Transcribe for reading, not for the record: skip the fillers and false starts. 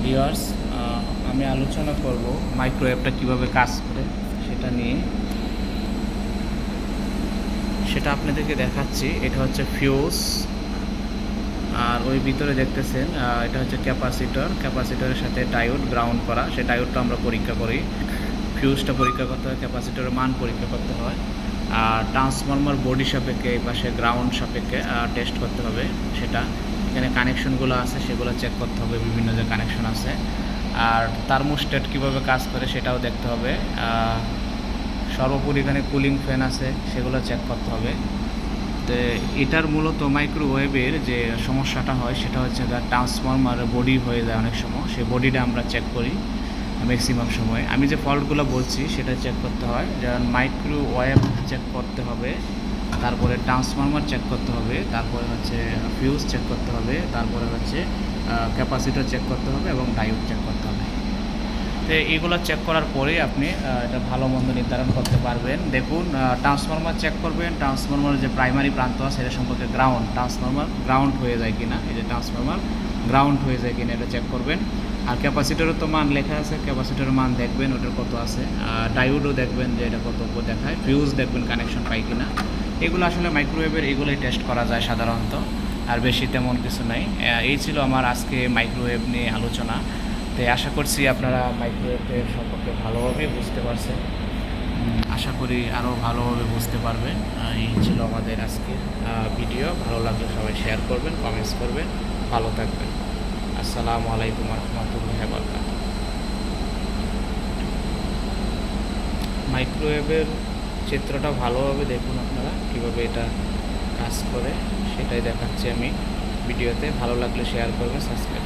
Viewers, আমি আলোচনা করব মাইক্রোওয়েভটা কিভাবে কাজ করে সেটা নিয়ে। সেটা আপনাদেরকে দেখাচ্ছি। এটা হচ্ছে ফিউজ, আর ওই ভিতরে দেখতেছেন এটা হচ্ছে ক্যাপাসিটরের সাথে ডায়োড গ্রাউন্ড করা। সেই ডায়োডটা আমরা পরীক্ষা করি, ফিউজটা পরীক্ষা করতে হয়, ক্যাপাসিটরের মান পরীক্ষা করতে হয়, আর ট্রান্সফরমার বডি সাপেক্ষে এই পাশে গ্রাউন্ড সাপেক্ষে টেস্ট করতে হবে। সেটা এখানে কানেকশনগুলো আছে সেগুলো চেক করতে হবে, বিভিন্ন যে কানেকশন আছে। আর থার্মোস্ট্যাট কীভাবে কাজ করে সেটাও দেখতে হবে। সর্বোপরি এখানে কুলিং ফ্যান আছে, সেগুলো চেক করতে হবে। তো এটার মূলত মাইক্রোওয়েভের যে সমস্যাটা হয় সেটা হচ্ছে ট্রান্সফরমার বডি হয়ে যায় অনেক সময়, সেই বডিটা আমরা চেক করি ম্যাক্সিমাম সময়। আমি যে ফল্টগুলো বলছি সেটা চেক করতে হয়, যেমন মাইক্রোওয়েভ চেক করতে হবে, তারপরে ট্রান্সফরমার চেক করতে হবে, তারপরে হচ্ছে ফিউজ চেক করতে হবে, তারপরে হচ্ছে ক্যাপাসিটর চেক করতে হবে এবং ডায়োড চেক করতে হবে। তো এগুলো চেক করার পরেই আপনি এটা ভালো মন্দ নির্ধারণ করতে পারবেন। দেখুন, ট্রান্সফরমার চেক করবেন, ট্রান্সফরমারের যে প্রাইমারি প্রান্ত আছে এটা সম্পর্কে ট্রান্সফরমার গ্রাউন্ড হয়ে যায় কিনা, এই যে ট্রান্সফরমার গ্রাউন্ড হয়ে যায় কিনা এটা চেক করবেন। আর ক্যাপাসিটরের তো মান লেখা আছে, ক্যাপাসিটরের মান দেখবেন ওটার কত আছে। ডায়োডও দেখবেন যে এটা কত দেখায়, ফিউজ দেখবেন কানেকশন পাই কিনা। এগুলো আসলে মাইক্রোওয়েভের এগুলোই টেস্ট করা যায় সাধারণত, আর বেশি তেমন কিছু নাই। এই ছিল আমার আজকে মাইক্রোওয়েভ নিয়ে আলোচনা। তো আশা করছি আপনারা মাইক্রোওয়েভের সম্পর্কে ভালোভাবে বুঝতে পারছেন। আশা করি আরও ভালোভাবে বুঝতে পারবেন। এই ছিল আমাদের আজকের ভিডিও। ভালো লাগলে সবাই শেয়ার করবেন, কমেন্টস করবেন। ভালো থাকবেন। আসসালামু আলাইকুম রহমতুল্লাহি ওয়া বারাকাতুহু। মাইক্রোওয়েভের চিত্রটা ভালোভাবে দেখুন আপনারা, কীভাবে এটা কাজ করে সেটাই দেখাচ্ছি আমি ভিডিওতে। ভালো লাগলে শেয়ার করবেন, সাবস্ক্রাইব